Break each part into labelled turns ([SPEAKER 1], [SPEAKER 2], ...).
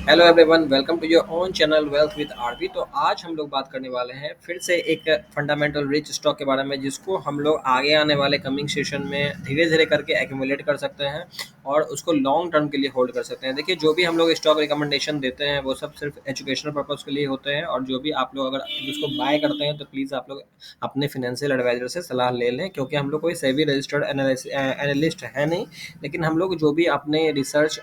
[SPEAKER 1] Hello everyone, welcome to your own channel wealth with RB. तो आज हम लोग बात करने वाले हैं फिर से एक फंडामेंटल रिच स्टॉक के बारे में, जिसको हम लोग आगे आने वाले कमिंग सेशन में धीरे धीरे करके एक्यूमुलेट कर सकते हैं और उसको लॉन्ग टर्म के लिए होल्ड कर सकते हैं। देखिए, जो भी हम लोग स्टॉक रिकमेंडेशन देते हैं वो सब सिर्फ एजुकेशनल पर्पज़ के लिए होते हैं, और जो भी आप लोग अगर उसको बाय करते हैं तो प्लीज़ आप लोग अपने फिनेंशियल एडवाइजर से सलाह ले लें, क्योंकि हम लोग कोई सेबी रजिस्टर्ड एनालिस्ट है नहीं। लेकिन हम लोग जो भी अपने रिसर्च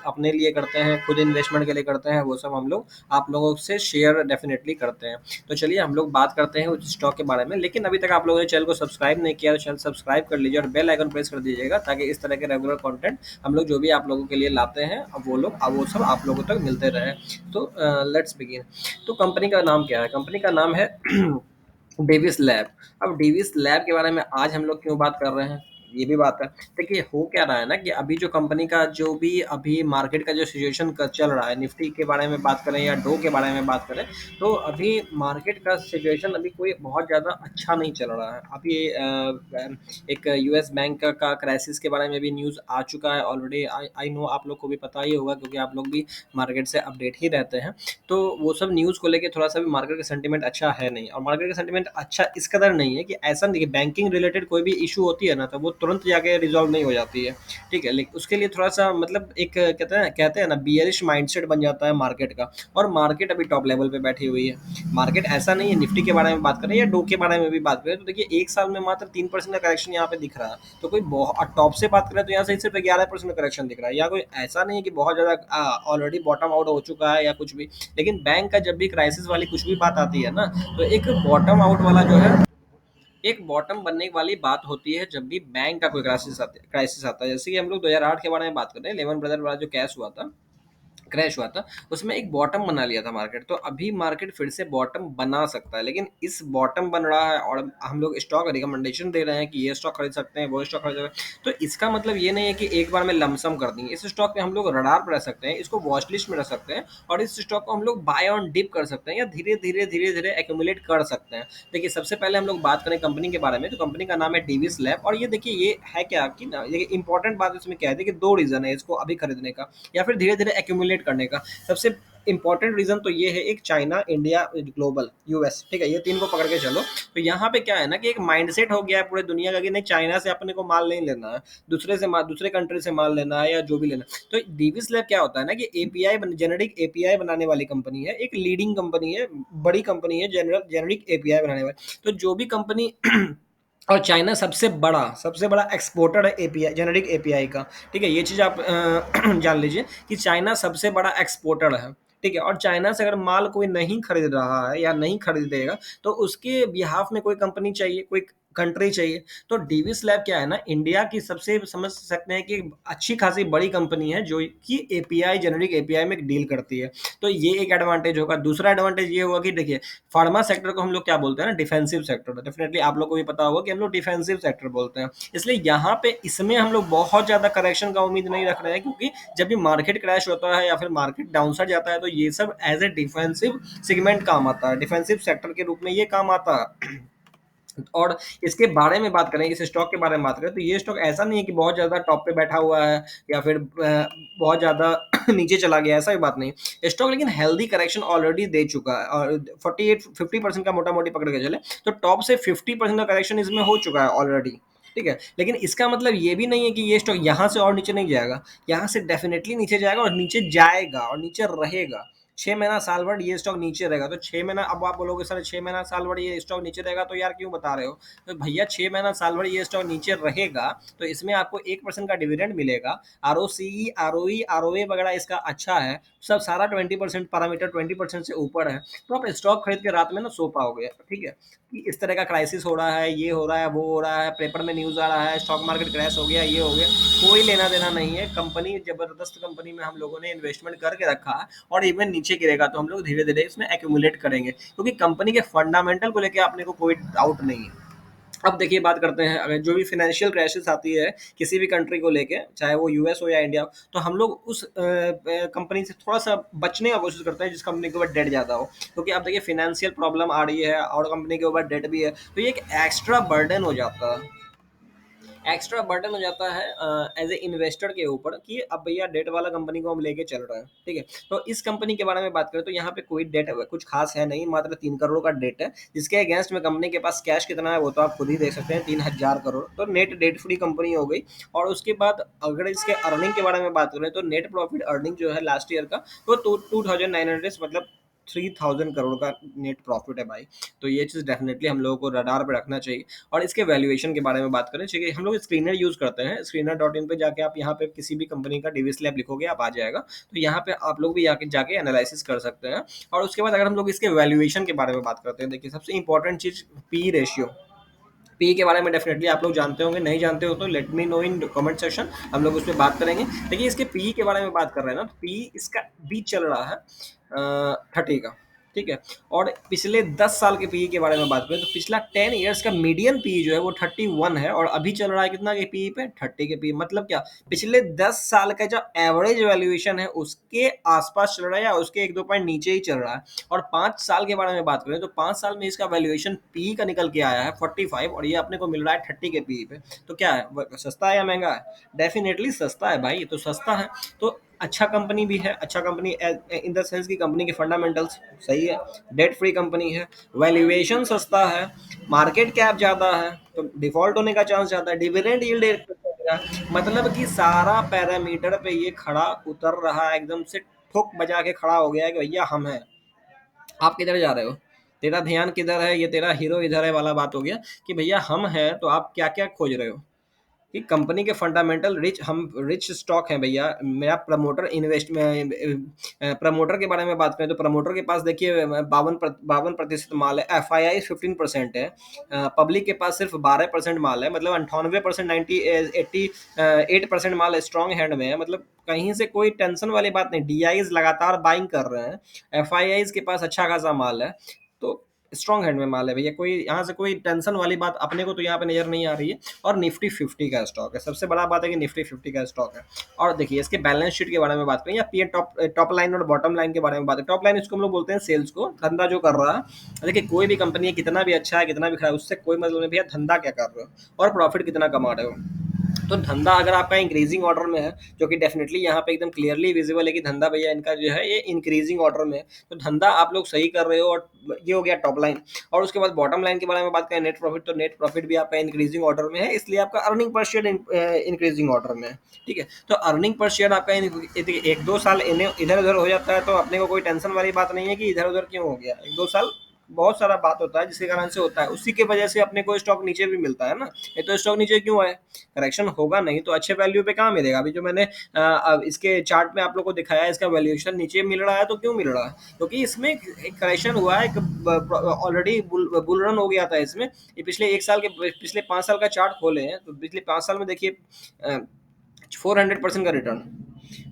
[SPEAKER 1] अपने लिए करते हैं, खुद इन्वेस्टमेंट के लिए करते हैं, वो सब हम लोग आप लोगों से शेयर डेफिनेटली करते हैं। तो चलिए हम लोग बात करते हैं उस स्टॉक के बारे में। लेकिन अभी तक आप लोगों ने चैनल को सब्सक्राइब नहीं किया तो चैनल सब्सक्राइब कर लीजिए और बेल आइकन प्रेस कर दीजिएगा, ताकि इस तरह के रेगुलर कंटेंट हम लोग जो भी आप लोगों के लिए लाते हैं अब वो सब आप लोगों तक मिलते रहे। तो लेट्स बिगिन। तो कंपनी का नाम क्या है? कंपनी का नाम है डेविस लैब। अब डेविस लैब के बारे में आज हम लोग क्यों बात कर रहे हैं, ये भी बात है। देखिए, हो क्या रहा है ना कि अभी जो कंपनी का जो भी अभी मार्केट का जो सिचुएशन का चल रहा है, निफ्टी के बारे में बात करें या डो के बारे में बात करें, तो अभी मार्केट का सिचुएशन अभी कोई बहुत ज़्यादा अच्छा नहीं चल रहा है। अभी एक यूएस बैंक का क्राइसिस के बारे में भी न्यूज़ आ चुका है ऑलरेडी। आई नो आप लोग को भी पता ही होगा, क्योंकि आप लोग भी मार्केट से अपडेट ही रहते हैं। तो वो सब न्यूज़ को लेके थोड़ा सा भी मार्केट का सेंटीमेंट अच्छा है नहीं, और मार्केट का सेंटीमेंट अच्छा इस कदर नहीं है कि ऐसा नहीं कि बैंकिंग रिलेटेड कोई भी इशू होती है ना, तो वो तुरंत जाके रिजॉल्व नहीं हो जाती है। ठीक है, लेकिन उसके लिए थोड़ा सा मतलब एक कहते हैं ना, बियरिश माइंडसेट बन जाता है मार्केट का। और मार्केट अभी टॉप लेवल पे बैठी हुई है। मार्केट ऐसा नहीं है, निफ्टी के बारे में बात करें या डो के बारे में भी बात करें, तो देखिए एक साल में मात्र 3% का करेक्शन यहाँ पे दिख रहा है। तो कोई बहुत टॉप से बात करें तो यहाँ से सिर्फ 11% का करेक्शन दिख रहा है। या कोई ऐसा नहीं है कि बहुत ज़्यादा ऑलरेडी बॉटम आउट हो चुका है या कुछ भी। लेकिन बैंक का जब भी क्राइसिस वाली कुछ भी बात आती है ना, तो एक बॉटम आउट वाला जो है, एक बॉटम बनने वाली बात होती है जब भी बैंक का कोई क्राइसिस आता है। जैसे कि हम लोग 2008 के बारे में बात करें, लेमन ब्रदर वाला जो क्रैश हुआ था, उसमें एक बॉटम बना लिया था मार्केट। तो अभी मार्केट फिर से बॉटम बना सकता है, लेकिन इस बॉटम बन रहा है और हम लोग स्टॉक रिकमेंडेशन दे रहे हैं कि ये स्टॉक खरीद सकते हैं, वो स्टॉक खरीद सकते हैं। तो इसका मतलब ये नहीं है कि एक बार में लमसम कर देंगे। इस स्टॉक पे हम लोग रडार पर रख सकते हैं, इसको वॉच लिस्ट में रख सकते हैं, और इस स्टॉक को हम लोग बाय ऑन डिप कर सकते हैं या धीरे धीरे एक्यूमुलेट कर सकते हैं। देखिए, सबसे पहले हम लोग बात करें कंपनी के बारे में, तो कंपनी का नाम है डेविस लैब। और ये देखिए, ये है क्या कि ना, ये इंपॉर्टेंट बात इसमें क्या है कि दो रीजन है इसको अभी खरीदने का या फिर धीरे धीरे एक्यूमुलेट करने का। सबसे इंपॉर्टेंट रीजन तो ये है, एक चाइना, इंडिया, ग्लोबल, यूएस। ठीक है, ये तीन को पकड़ के चलो। तो यहाँ पे क्या है ना कि एक माइंडसेट हो गया है पूरे दुनिया का कि नहीं, चाइना से अपने को माल नहीं लेना है, दूसरे कंट्री से माल लेना है या जो भी लेना है। तो डेविस लैब क्या होता है ना कि एपीआई जेनेरिक एपीआई बनाने वाली कंपनी है, एक लीडिंग कंपनी है, बड़ी कंपनी है जेनेरिक एपीआई बनाने वाली। तो जो भी कंपनी और चाइना सबसे बड़ा एक्सपोर्टर है एपीआई, जेनेरिक एपीआई का। ठीक है, ये चीज़ आप जान लीजिए कि चाइना सबसे बड़ा एक्सपोर्टर है। ठीक है, और चाइना से अगर माल कोई नहीं खरीद रहा है या नहीं खरीदेगा, तो उसके बिहाफ में कोई कंपनी चाहिए, कोई कंट्री चाहिए। तो डेविस लैब क्या है ना, इंडिया की सबसे समझ सकते हैं कि अच्छी खासी बड़ी कंपनी है जो कि एपीआई, जेनेरिक एपीआई में डील करती है। तो ये एक एडवांटेज होगा। दूसरा एडवांटेज ये होगा कि देखिए, फार्मा सेक्टर को हम लोग क्या बोलते हैं ना, डिफेंसिव सेक्टर। डेफिनेटली आप लोग को भी पता होगा कि हम लोग डिफेंसिव सेक्टर बोलते हैं। इसलिए यहाँ पे इसमें हम लोग बहुत ज़्यादा करेक्शन का उम्मीद नहीं रख रहे हैं, क्योंकि जब भी मार्केट क्रैश होता है या फिर मार्केट डाउन साइड जाता है, तो ये सब एज ए डिफेंसिव सेगमेंट काम आता है, डिफेंसिव सेक्टर के रूप में ये काम आता है। और इसके बारे में बात करें, इस स्टॉक के बारे में बात करें, तो ये स्टॉक ऐसा नहीं है कि बहुत ज़्यादा टॉप पे बैठा हुआ है या फिर बहुत ज़्यादा नीचे चला गया, ऐसा भी बात नहीं। स्टॉक लेकिन हेल्दी करेक्शन ऑलरेडी दे चुका है, और 48-50% का मोटा मोटी पकड़ के चले, तो टॉप से 50% का करेक्शन इसमें हो चुका है ऑलरेडी। ठीक है, लेकिन इसका मतलब ये भी नहीं है कि ये स्टॉक यहाँ से और नीचे नहीं जाएगा। यहाँ से डेफिनेटली नीचे जाएगा, और नीचे जाएगा और नीचे रहेगा। 6 महीना साल भर ये स्टॉक नीचे रहेगा। तो 6 महीना, अब आप बोलोगे सर 6 महीना साल भर ये स्टॉक नीचे रहेगा, तो यार क्यों बता रहे हो? तो भैया, 6 महीना साल भर ये स्टॉक नीचे रहेगा, तो इसमें आपको 1% का डिविडेंड मिलेगा। आर ओ सी, आर ओ ई, आर ओ ए वगैरह इसका अच्छा है, सब सारा 20% पैरामीटर 20% से ऊपर है। तो आप स्टॉक खरीद के रात में ना सो पाओगे। ठीक है, कि इस तरह का क्राइसिस हो रहा है, ये हो रहा है, वो हो रहा है, पेपर में न्यूज़ आ रहा है, स्टॉक मार्केट क्रैश हो गया, ये हो गया, कोई लेना देना नहीं है। कंपनी जबरदस्त कंपनी में हम लोगों ने इन्वेस्टमेंट करके रखा है, और इवन नीचे गिरेगा तो हम लोग धीरे धीरे इसमें एक्यूमुलेट करेंगे, क्योंकि कंपनी के फंडामेंटल को लेकर अपने को कोई डाउट नहीं है। अब देखिए, बात करते हैं, अगर जो भी फाइनेंशियल क्राइसिस आती है किसी भी कंट्री को लेके, चाहे वो यूएस हो या इंडिया हो, तो हम लोग उस कंपनी से थोड़ा सा बचने का कोशिश करते हैं जिस कंपनी के ऊपर डेट ज़्यादा हो। क्योंकि अब देखिए, फाइनेंशियल प्रॉब्लम आ रही है और कंपनी के ऊपर डेट भी है, तो ये एक एक्स्ट्रा बर्डन हो जाता है। एक्स्ट्रा बर्डन हो जाता है एज ए इन्वेस्टर के ऊपर कि अब भैया डेट वाला कंपनी को हम लेके चल रहे हैं, ठीक है। तो इस कंपनी के बारे में बात करें तो यहाँ पे कोई डेट कुछ खास है नहीं, मात्र 3 करोड़ का डेट है, जिसके अगेंस्ट में कंपनी के पास कैश कितना है वो तो आप खुद ही देख सकते हैं, 3,000 करोड़। तो नेट डेट फ्री कंपनी हो गई। और उसके बाद अगर इसके अर्निंग के बारे में बात करें तो नेट प्रॉफिट अर्निंग जो है लास्ट ईयर का वो 2,900 मतलब 3,000 करोड़ का नेट प्रॉफिट है भाई। तो ये चीज़ डेफिनेटली हम लोगों को रडार पे रखना चाहिए। और इसके वैल्यूएशन के बारे में बात करें, ठीक है, हम लोग स्क्रीनर यूज़ करते हैं, screener.in पे जाके आप यहाँ पे किसी भी कंपनी का डीवी स्लैब लिखोगे आप आ जाएगा। तो यहाँ पे आप लोग भी जाके जाके एनालिसिस कर सकते हैं। और उसके बाद अगर हम लोग इसके वैल्यूएशन के बारे में बात करते हैं, देखिए सबसे इंपॉर्टेंट चीज़ पी रेशियो। पी के बारे में डेफिनेटली आप लोग जानते होंगे, नहीं जानते हो तो let me know in comment section, हम लोग उस पर बात करेंगे। देखिए इसके पी के बारे में बात कर रहे हैं ना, तो पी इसका बी चल रहा है 30 का, ठीक है। और पिछले 10 साल के पी के बारे में बात करें तो पिछला 10 ईयर्स का मीडियन पी जो है वो 31 है, और अभी चल रहा है कितना के पी पे, 30 के पी। मतलब क्या, पिछले 10 साल का जो एवरेज वैल्यूएशन है उसके आसपास चल रहा है या उसके 1-2 पॉइंट नीचे ही चल रहा है। और 5 साल के बारे में बात करें तो 5 साल में इसका वैल्यूएशन पी का निकल के आया है 45, और ये अपने को मिल रहा है 30 के पी पे। तो क्या है, सस्ता है या महंगा है? डेफिनेटली सस्ता है भाई, ये तो सस्ता है। तो अच्छा कंपनी भी है, अच्छा कंपनी इन द सेंस की कंपनी के फंडामेंटल्स सही है, डेट फ्री कंपनी है, वैल्यूएशन सस्ता है, मार्केट कैप ज़्यादा है, तो डिफॉल्ट होने का चांस ज़्यादा है, डिविडेंड यील्ड, मतलब कि सारा पैरामीटर पे ये खड़ा उतर रहा है, एकदम से ठोक बजा के खड़ा हो गया है कि भैया हम हैं। आप किधर जा रहे हो, तेरा ध्यान किधर है, ये तेरा हीरो इधर है वाला बात हो गया कि भैया हम हैं, तो आप क्या क्या खोज रहे हो कि कंपनी के फंडामेंटल रिच, हम रिच स्टॉक है भैया। मेरा प्रमोटर इन्वेस्ट में, प्रमोटर के बारे में बात करें तो प्रमोटर के पास देखिए 52% माल है, एफ आई आई 15% है, पब्लिक के पास सिर्फ 12% माल है, मतलब 98%, 88% माल स्ट्रॉन्ग हैंड में है। मतलब कहीं से कोई टेंशन वाली बात नहीं, डी आईज लगातार बाइंग कर रहे हैं, एफ आई आईज के पास अच्छा खासा माल है। तो स्ट्रॉन्ग हैंड में माल है भैया, कोई यहाँ से कोई टेंशन वाली बात अपने को तो यहाँ पे नजर नहीं आ रही है। और निफ्टी 50 का स्टॉक है, सबसे बड़ा बात है कि निफ्टी 50 का स्टॉक है। और देखिए इसके बैलेंस शीट के बारे में बात करें या पी टॉप टॉप लाइन और बॉटम लाइन के बारे में बात करें। टॉप लाइन इसको हम लोग बोलते हैं सेल्स को, धंधा जो कर रहा है। देखिए कोई भी कंपनी है, कितना भी अच्छा है कितना भी खराब है उससे कोई मतलब नहीं भैया, धंधा क्या कर रहे हो और प्रॉफिट कितना कमा रहे हो। तो धंधा अगर आपका इंक्रीजिंग ऑर्डर में है, जो कि डेफिनेटली यहाँ पे एकदम क्लियरली विजिबल है कि धंधा भैया इनका जो है ये इंक्रीजिंग ऑर्डर में है, तो धंधा आप लोग सही कर रहे हो। और ये हो गया टॉप लाइन। और उसके बाद बॉटम लाइन के बारे में बात करें, नेट प्रॉफिट, तो नेट प्रॉफिट भी आपका इंक्रीजिंग ऑर्डर में है, इसलिए आपका earning per share increasing order में है, ठीक है। तो अर्निंग पर शेयर आपका 1-2 साल इधर उधर हो जाता है तो अपने को कोई टेंशन वाली बात नहीं है कि इधर उधर क्यों हो गया। 1-2 साल बहुत सारा बात होता है जिसके कारण से होता है, उसी की वजह से अपने को स्टॉक नीचे भी मिलता है ना। ये तो स्टॉक नीचे क्यों है, करेक्शन होगा नहीं तो अच्छे वैल्यू पे कहाँ मिलेगा। अभी जो मैंने अब इसके चार्ट में आप लोग को दिखाया है, इसका वैल्यूएशन नीचे मिल रहा है, तो क्यों मिल रहा है, क्योंकि इसमें एक करेक्शन हुआ है, एक ऑलरेडी बुल रन हो गया था इसमें। ये पिछले 1 साल के, पिछले 5 साल का चार्ट खोले हैं तो पिछले 5 साल में देखिए 400% का रिटर्न,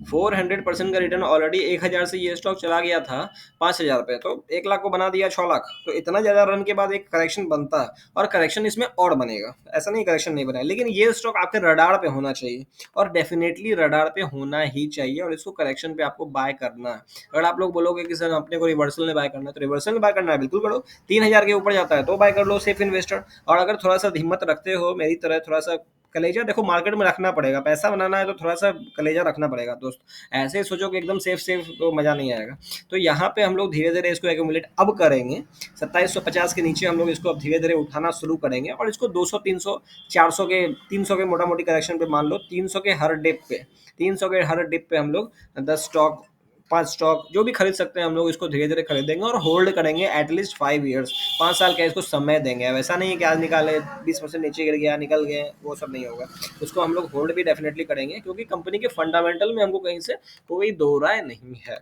[SPEAKER 1] 400% का रिटर्न ऑलरेडी। 1,000 से ये स्टॉक चला गया था 5,000 पे, तो 1 लाख को बना दिया 6 लाख। तो इतना ज़्यादा रन के बाद एक करेक्शन बनता है, और करेक्शन इसमें और बनेगा, ऐसा नहीं करेक्शन नहीं बना है, लेकिन ये स्टॉक आपके रडार पे होना चाहिए, और डेफिनेटली रडार पे होना ही चाहिए। और इसको करेक्शन पे आपको बाय करना है। अगर आप लोग बोलोगे कि सर अपने को रिवर्सल में बाय करना है, तो रिवर्सल में बाय करना है बिल्कुल करो, 3,000 के ऊपर जाता है तो बाय कर लो, सेफ इन्वेस्टर। और अगर थोड़ा सा हिम्मत रखते हो मेरी तरह, थोड़ा सा कलेजा देखो मार्केट में रखना पड़ेगा, पैसा बनाना है तो थोड़ा सा कलेजा रखना पड़ेगा दोस्त। ऐसे ही सोचो कि एकदम सेफ सेफ तो मज़ा नहीं आएगा। तो यहाँ पे हम लोग धीरे धीरे इसको एक्यूमुलेट अब करेंगे, 2750 के नीचे हम लोग इसको अब धीरे धीरे उठाना शुरू करेंगे, और इसको 200, 300, 400 के, 300 के मोटा मोटी करेक्शन पे मान लो, 300 के हर डिप पे, 300 के हर डिप पे हम लोग 10 स्टॉक, 5 स्टॉक जो भी खरीद सकते हैं हम लोग इसको धीरे धीरे खरीदेंगे और होल्ड करेंगे एटलीस्ट 5 ईयर्स, 5 साल का इसको समय देंगे। अब ऐसा नहीं है कि आज निकाले 20% नीचे गिर गया निकल गए, वो सब नहीं होगा। उसको हम लोग होल्ड भी डेफिनेटली करेंगे, क्योंकि कंपनी के फंडामेंटल में हमको कहीं से कोई दो राय नहीं है।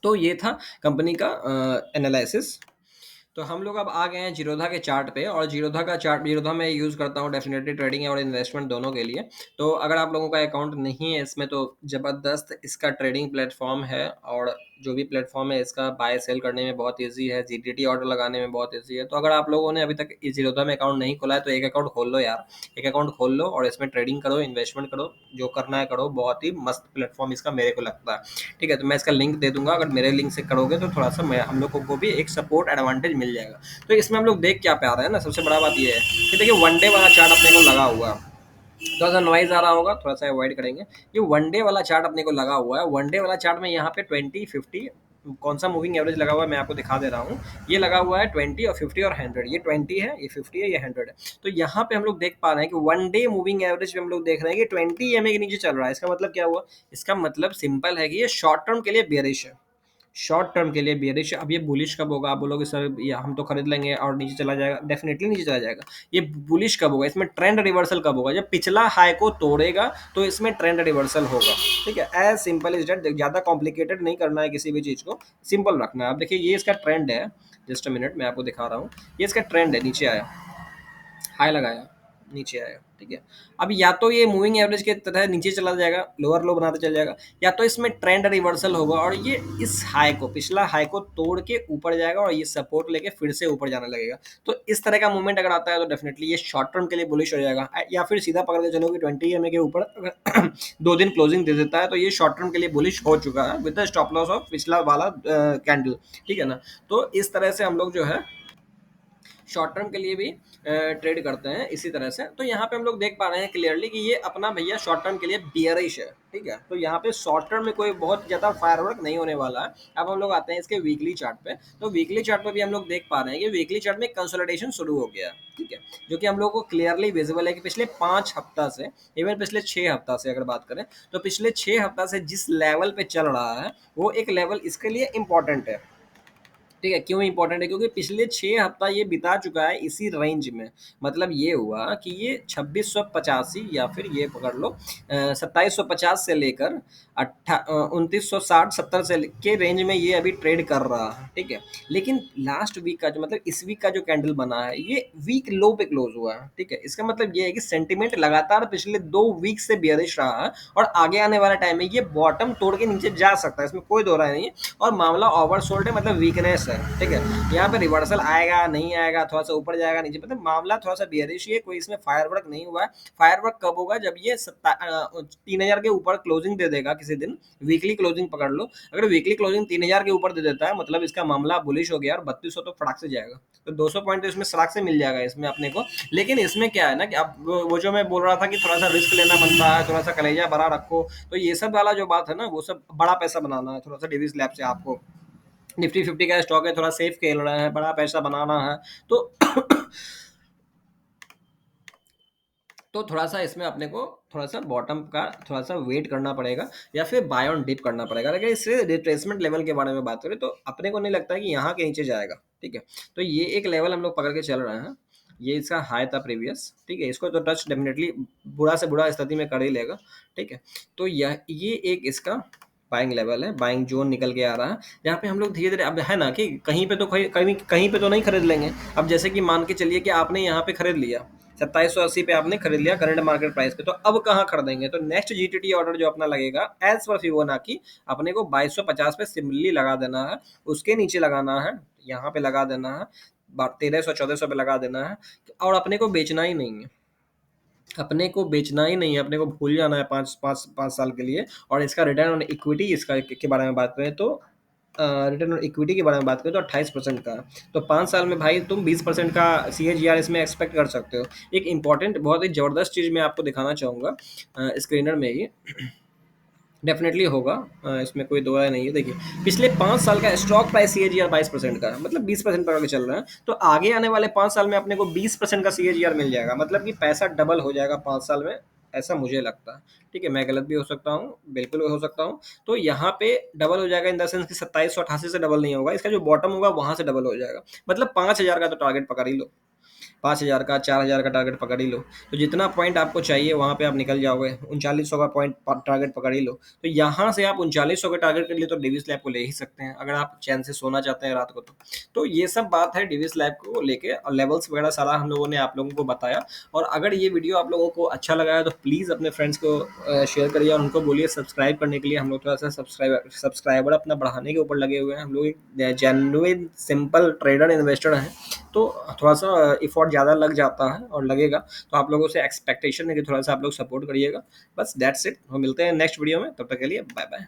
[SPEAKER 1] तो ये था कंपनी का एनालिसिस। तो हम लोग अब आ गए हैं जीरोधा के चार्ट पे, और जीरोधा का चार्ट, जीरोधा में यूज़ करता हूँ डेफिनेटली ट्रेडिंग और इन्वेस्टमेंट दोनों के लिए। तो अगर आप लोगों का अकाउंट नहीं है इसमें तो ज़बरदस्त इसका ट्रेडिंग प्लेटफॉर्म है, और जो भी प्लेटफॉर्म है इसका बाय सेल करने में बहुत ईजी है, जीटीटी ऑर्डर लगाने में बहुत ईजी है। तो अगर आप लोगों ने अभी तक जीरोधा में अकाउंट नहीं खोला है तो एक अकाउंट खोल लो यार, एक अकाउंट खोल लो और इसमें ट्रेडिंग करो, इन्वेस्टमेंट करो, जो करना है करो। बहुत ही मस्त प्लेटफॉर्म इसका मेरे को लगता है, ठीक है। तो मैं इसका लिंक दे दूंगा, अगर मेरे लिंक से करोगे तो थोड़ा सा मैं हम लोग को भी एक सपोर्ट एडवांटेज मिल जाएगा। तो इसमें हम लोग देख क्या पा रहे हैं ना, सबसे बड़ा बात ये है कि देखिए वन डे वाला चार्ट अपने को लगा हुआ है, थोड़ा सा नॉइज आ रहा होगा, थोड़ा सा अवॉइड करेंगे। ये वन डे वाला चार्ट अपने को लगा हुआ है। वन डे वाला चार्ट में यहाँ पे 20, 50 कौन सा मूविंग एवरेज लगा हुआ है मैं आपको दिखा दे रहा हूँ। ये लगा हुआ है 20 और 50 और 100। ये 20 है, ये 50 है, ये 100 है। तो यहाँ पे हम लोग देख पा रहे हैं कि वन डे मूविंग एवरेज पे हम लोग देख रहे हैं कि 20 EMA के नीचे चल रहा है। इसका मतलब क्या हुआ? इसका मतलब सिंपल है कि ये शॉर्ट टर्म के लिए बेरिश है। शॉर्ट टर्म के लिए बेयरिश। अब ये बुलिश कब होगा? आप बोलोगे सर ये हम तो खरीद लेंगे और नीचे चला जाएगा। डेफिनेटली नीचे चला जाएगा। ये बुलिश कब होगा? इसमें ट्रेंड रिवर्सल कब होगा? जब पिछला हाई को तोड़ेगा तो इसमें ट्रेंड रिवर्सल होगा। ठीक है, एज सिंपल इज डेट। ज़्यादा कॉम्प्लिकेटेड नहीं करना है किसी भी चीज़ को, सिंपल रखना है। अब देखिए ये इसका ट्रेंड है। जस्ट अ मिनट, मैं आपको दिखा रहा हूँ। ये इसका ट्रेंड है, नीचे आया, हाई लगाया, नीचे आएगा। ठीक है, अब या तो ये मूविंग एवरेज के तरह नीचे चला जाएगा, लोअर लो बनाते चल जाएगा, या तो इसमें ट्रेंड रिवर्सल होगा और ये इस हाई को, पिछला हाई को तोड़ के ऊपर जाएगा और ये सपोर्ट लेके फिर से ऊपर जाने लगेगा। तो इस तरह का मूवमेंट अगर आता है तो डेफिनेटली ये शॉर्ट टर्म के लिए बुलिश हो जाएगा। या फिर सीधा पकड़ के चलो कि 20 EMA के ऊपर अगर 2 दिन क्लोजिंग दे देता है तो ये शॉर्ट टर्म के लिए बुलिश हो चुका है with the stop loss of पिछला वाला कैंडल। ठीक है ना? तो इस तरह से हम लोग जो है शॉर्ट टर्म के लिए भी ट्रेड करते हैं इसी तरह से। तो यहाँ पे हम लोग देख पा रहे हैं क्लियरली कि ये अपना भैया शॉर्ट टर्म के लिए बियरिश है। ठीक है, तो यहाँ पे शॉर्ट टर्म में कोई बहुत ज़्यादा फायरवर्क नहीं होने वाला है। अब हम लोग आते हैं इसके वीकली चार्ट पे। तो वीकली चार्ट पे भी हम लोग देख पा रहे हैं कि वीकली चार्ट में कंसोलिडेशन शुरू हो गया है। ठीक है, जो कि हम लोग को क्लियरली विजिबल है कि पिछले 5 हफ्ता से, इवन पिछले 6 हफ्ता से अगर बात करें तो पिछले 6 हफ्ता से जिस लेवल पे चल रहा है वो एक लेवल इसके लिए इंपॉर्टेंट है। ठीक है, क्यों इंपॉर्टेंट है? क्योंकि पिछले 6 हफ्ता ये बिता चुका है इसी रेंज में। मतलब ये हुआ कि ये 2685 या फिर ये पकड़ लो 2750 से लेकर 2960-70 से के रेंज में ये अभी ट्रेड कर रहा है। ठीक है, लेकिन लास्ट वीक का जो, मतलब इस वीक का जो कैंडल बना है ये वीक लो पे क्लोज हुआ है। ठीक है, इसका मतलब ये है कि सेंटिमेंट लगातार पिछले 2 वीक से बेयरिश रहा है और आगे आने वाला टाइम में ये बॉटम तोड़ के नीचे जा सकता है, इसमें कोई दो राय नहीं है। और मामला ओवरसोल्ड है, मतलब वीकनेस है। ठीक है, यहाँ पे रिवर्सल आएगा नहीं आएगा, थोड़ा सा ऊपर जाएगा नीचे, मतलब मामला थोड़ा सा बेयरिश ही है। कोई इसमें फायरवर्क नहीं हुआ है। फायरवर्क कब होगा? जब ये 3000 के ऊपर क्लोजिंग दे देगा किसी दिन। वीकली क्लोजिंग पकड़ लो, अगर वीकली क्लोजिंग 3000 के ऊपर दे देता है मतलब इसका मामला बुलिश हो गया और 3200 तो फटाक से जाएगा। तो 200 पॉइंट तो इसमें सड़क से मिल जाएगा इसमें अपने को। लेकिन इसमें क्या है ना कि अब वो जो मैं बोल रहा था कि थोड़ा सा रिस्क लेना बनता है, थोड़ा सा कलेजा बड़ा रखो, तो ये सब वाला जो बात है ना वो सब बड़ा पैसा बनाना है। थोड़ा सा डिविस लैब से आपको निफ्टी 50 का स्टॉक है, थोड़ा सेफ खेल रहे हैं, बड़ा पैसा बनाना है तो तो थोड़ा सा इसमें अपने को थोड़ा सा बॉटम का थोड़ा सा वेट करना पड़ेगा या फिर बाय ऑन डिप करना पड़ेगा। अगर इससे रिट्रेसमेंट लेवल के बारे में बात करें तो अपने को नहीं लगता है कि यहाँ के नीचे जाएगा। ठीक है, तो ये एक लेवल हम लोग पकड़ के चल रहे हैं। ये इसका हाई था प्रीवियस। ठीक है, इसको तो टच डेफिनेटली बुरा से बुरा स्थिति में कर ही लेगा। ठीक है, तो ये एक इसका बाइंग लेवल है, बाइंग जोन निकल के आ रहा है, जहाँ पे हम लोग धीरे धीरे, अब है ना कि कहीं पे तो कहीं पे तो नहीं खरीद लेंगे। अब जैसे कि मान के चलिए कि आपने यहाँ पे खरीद लिया 2780 पे आपने खरीद लिया करंट मार्केट प्राइस पे, तो अब कहाँ खरीदेंगे? तो नेक्स्ट जीटीटी ऑर्डर जो अपना लगेगा एज पर फिबोनाची अपने को 2250 पे सिमिलरली लगा देना है, उसके नीचे लगाना है, यहाँ पे लगा देना है, 1300-1400 पे लगा देना है। और अपने को बेचना ही नहीं है, अपने को बेचना ही नहीं है, अपने को भूल जाना है 5 साल के लिए। और इसका रिटर्न ऑन इक्विटी इसका के बारे में बात करें तो रिटर्न ऑन इक्विटी के बारे में बात करें तो 28% का। तो 5 साल में भाई तुम 20% का CAGR इसमें एक्सपेक्ट कर सकते हो। एक इंपॉर्टेंट बहुत ही ज़बरदस्त चीज़ मैं आपको दिखाना चाहूँगा स्क्रीनर में ही डेफिनेटली होगा। इसमें कोई दो राय नहीं है। देखिए पिछले 5 साल का स्टॉक प्राइस CAGR 22% का है, मतलब 20% पकड़ के चल रहे हैं। तो आगे आने वाले 5 साल में अपने को 20% का CAGR मिल जाएगा, मतलब कि पैसा डबल हो जाएगा 5 साल में, ऐसा मुझे लगता है। ठीक है, मैं गलत भी हो सकता हूँ, बिल्कुल हो सकता हूँ। तो यहाँ पे डबल हो जाएगा इन द सेंस कि 2788 से डबल नहीं होगा, इसका जो बॉटम होगा वहाँ से डबल हो जाएगा। मतलब 5000 का तो टारगेट पकड़ ही लो, 5000 का 4000 का टारगेट पकड़ ही लो। तो जितना पॉइंट आपको चाहिए वहाँ पे आप निकल जाओगे। 3900 का पॉइंट टारगेट पकड़ ही लो। तो यहाँ से आप 3900 के टारगेट के लिए तो डिविस लैब को ले ही सकते हैं अगर आप चैन से सोना चाहते हैं रात को। तो ये सब बात है डिविस लैब को लेके, और लेवल्स वगैरह सारा हम लोगों ने आप लोगों को बताया। और अगर ये वीडियो आप लोगों को अच्छा लगा है तो प्लीज़ अपने फ्रेंड्स को शेयर करिए और उनको बोलिए सब्सक्राइब करने के लिए। हम लोग थोड़ा सा सब्सक्राइबर अपना बढ़ाने के ऊपर लगे हुए हैं। हम लोग एक जेन्युइन सिंपल ट्रेडर इन्वेस्टर हैं, तो थोड़ा सा इफोर्ट ज़्यादा लग जाता है और लगेगा। तो आप लोगों से एक्सपेक्टेशन है कि थोड़ा सा आप लोग सपोर्ट करिएगा। बस दैट्स इट। हम मिलते हैं नेक्स्ट वीडियो में, तब तक के लिए बाय बाय।